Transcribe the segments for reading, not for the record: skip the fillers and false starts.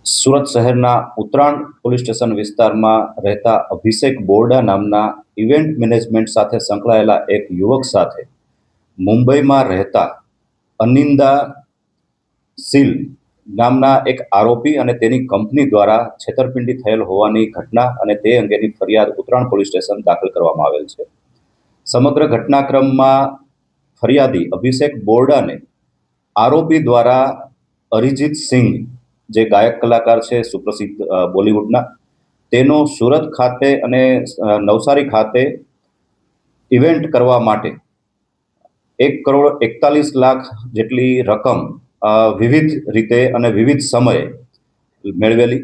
સુરત શહેરના Utran police station વિસ્તારમાં રહેતા અભિષેક બોરડા નામના ઇવેન્ટ મેનેજમેન્ટ સાથે સંકળાયેલા એક યુવક સાથે મુંબઈમાં રહેતા અનિંદા સિલ નામના એક આરોપી અને તેની કંપની દ્વારા છેતરપિંડી થયેલ હોવાની ઘટના અને તે અંગેની ફરિયાદ ઉત્તરાણ પોલીસ સ્ટેશન દાખલ કરવામાં આવેલ છે. સમગ્ર ઘટનાક્રમમાં ફરિયાદી અભિષેક બોરડાને આરોપી દ્વારા અરિજીત સિંઘ, જે ગાયક કલાકાર છે સુપ્રસિદ્ધ બોલિવૂડના, તેનો સુરત ખાતે અને નવસારી ખાતે ઇવેન્ટ કરવા માટે 1,41,00,000 જેટલી રકમ વિવિધ રીતે અને વિવિધ સમયે મેળવેલી,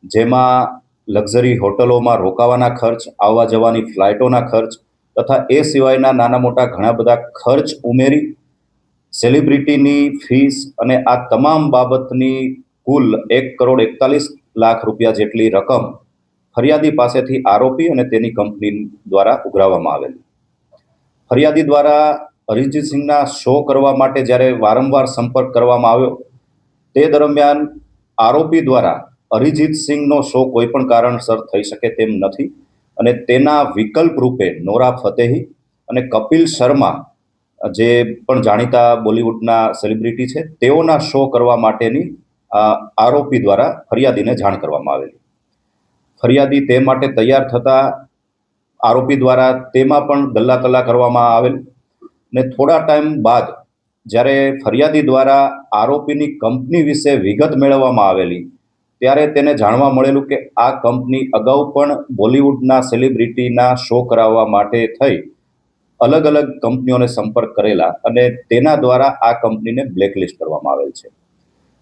જેમાં લક્ઝરી હોટલોમાં રોકાવાના ખર્ચ, આવવા જવાની ફ્લાઇટોના ખર્ચ તથા એ સિવાયના નાના મોટા ઘણા બધા ખર્ચ ઉમેરી સેલિબ્રિટીની ફીસ અને આ તમામ બાબતની કુલ 1,41,00,000 રૂપિયા જેટલી રકમ ફરિયાદી પાસેથી આરોપી અને તેની કંપની દ્વારા ઉઘરાવવામાં આવેલી. ફરિયાદી દ્વારા અરિજીત સિંઘના શો કરવા માટે જ્યારે વારંવાર સંપર્ક કરવામાં આવ્યો, તે દરમિયાન આરોપી દ્વારા અરિજીત સિંઘનો શો કોઈ પણ કારણસર થઈ શકે તેમ નથી અને તેના વિકલ્પ રૂપે નોરા ફતેહી અને કપિલ શર્મા, જે પણ જાણીતા બોલિવૂડના સેલિબ્રિટી છે, તેઓના શો કરવા માટેની આરોપી દ્વારા ફરિયાદીને જાણ કરવામાં આવેલી. ફરિયાદી તે માટે તૈયાર થતા આરોપી દ્વારા તેમાં પણ ગલ્લાકલ્લા કરવામાં આવેલ ને થોડા ટાઈમ બાદ જ્યારે ફરિયાદી દ્વારા આરોપીની કંપની વિશે વિગત મેળવવામાં આવેલી, ત્યારે તેને જાણવા મળેલું કે આ કંપની અગાઉ પણ બોલિવૂડના સેલિબ્રિટીના શો કરાવવા માટે થઈ અલગ અલગ કંપનીઓને સંપર્ક કરેલા અને તેના દ્વારા આ કંપનીને બ્લેકલિસ્ટ કરવામાં આવેલ છે.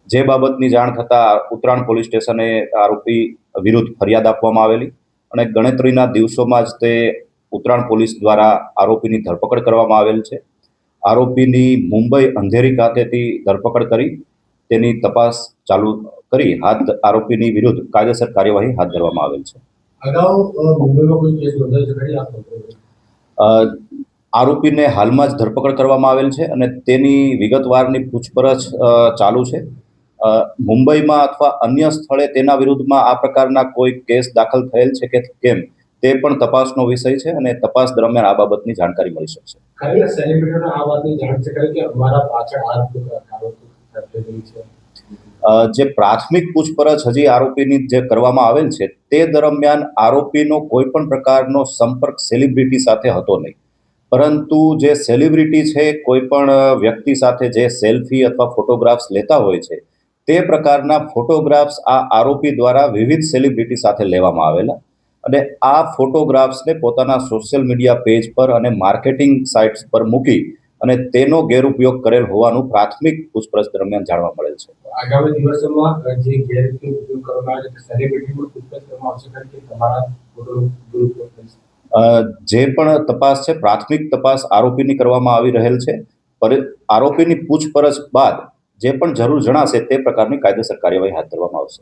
જે બાબતની જાણ થતાં ઉત્તરાણ પોલીસ સ્ટેશને આરોપી વિરુદ્ધ ફરિયાદ આપવામાં આવેલી અને ગણતરીના દિવસોમાં જ તે ઉત્તરાણ પોલીસ દ્વારા આરોપીની ધરપકડ કરવામાં આવેલ છે. આરોપીની મુંબઈ અંધેરી ખાતેથી ધરપકડ કરી તેની તપાસ ચાલુ કરી આરોપીની વિરુદ્ધ કાયદેસર કાર્યવાહી હાથ ધરવામાં આવેલ છે. આરોપીને હાલમાં જ ધરપકડ કરવામાં આવેલ છે અને તેની વિગતવારની પૂછપરછ ચાલુ છે. મુંબઈમાં અથવા અન્ય સ્થળે તેના વિરુદ્ધમાં આ પ્રકારના કોઈ કેસ દાખલ થયેલ છે કે કેમ, તે પણ તપાસનો વિષય છે અને તપાસ દરમિયાન આ બાબતની જાણકારી મળી શકશે. જે પ્રાથમિક પૂછપરછ હજી આરોપીની જે કરવામાં આવેલ છે, તે દરમિયાન આરોપીનો કોઈ પણ પ્રકારનો સંપર્ક સેલિબ્રિટી સાથે હતો નહીં, પરંતુ જે સેલિબ્રિટી છે કોઈ પણ વ્યક્તિ સાથે જે સેલ્ફી અથવા ફોટોગ્રાફ્સ લેતા હોય છે, તે પ્રકારના ફોટોગ્રાફ્સ આ આરોપી દ્વારા વિવિધ સેલિબ્રિટી સાથે લેવામાં આવેલા અને આ ફોટોગ્રાફ્સને પોતાના સોશિયલ મીડિયા પેજ પર અને માર્કેટિંગ સાઇટ્સ પર મૂકી અને તેનો ગેરઉપયોગ કરેલ હોવાનું પ્રાથમિક પૂછપરછ દરમિયાન જાણવા મળેલ છે. આગામી દિવસોમાં જે ગેરઉપયોગ કરવામાં આવે છે સેલિબ્રિટીનો પૂછપરછ કરવામાં આવશે કે તમારા ફોટોનો દુરુપયોગ થઈ શકે. જે પણ તપાસ છે, પ્રાથમિક તપાસ આરોપીની કરવામાં આવી રહેલ છે. આરોપીની પૂછપરછ બાદ જે પણ જરૂર જણાશે તે પ્રકારની કાયદેસર કાર્યવાહી હાથ ધરવામાં આવશે.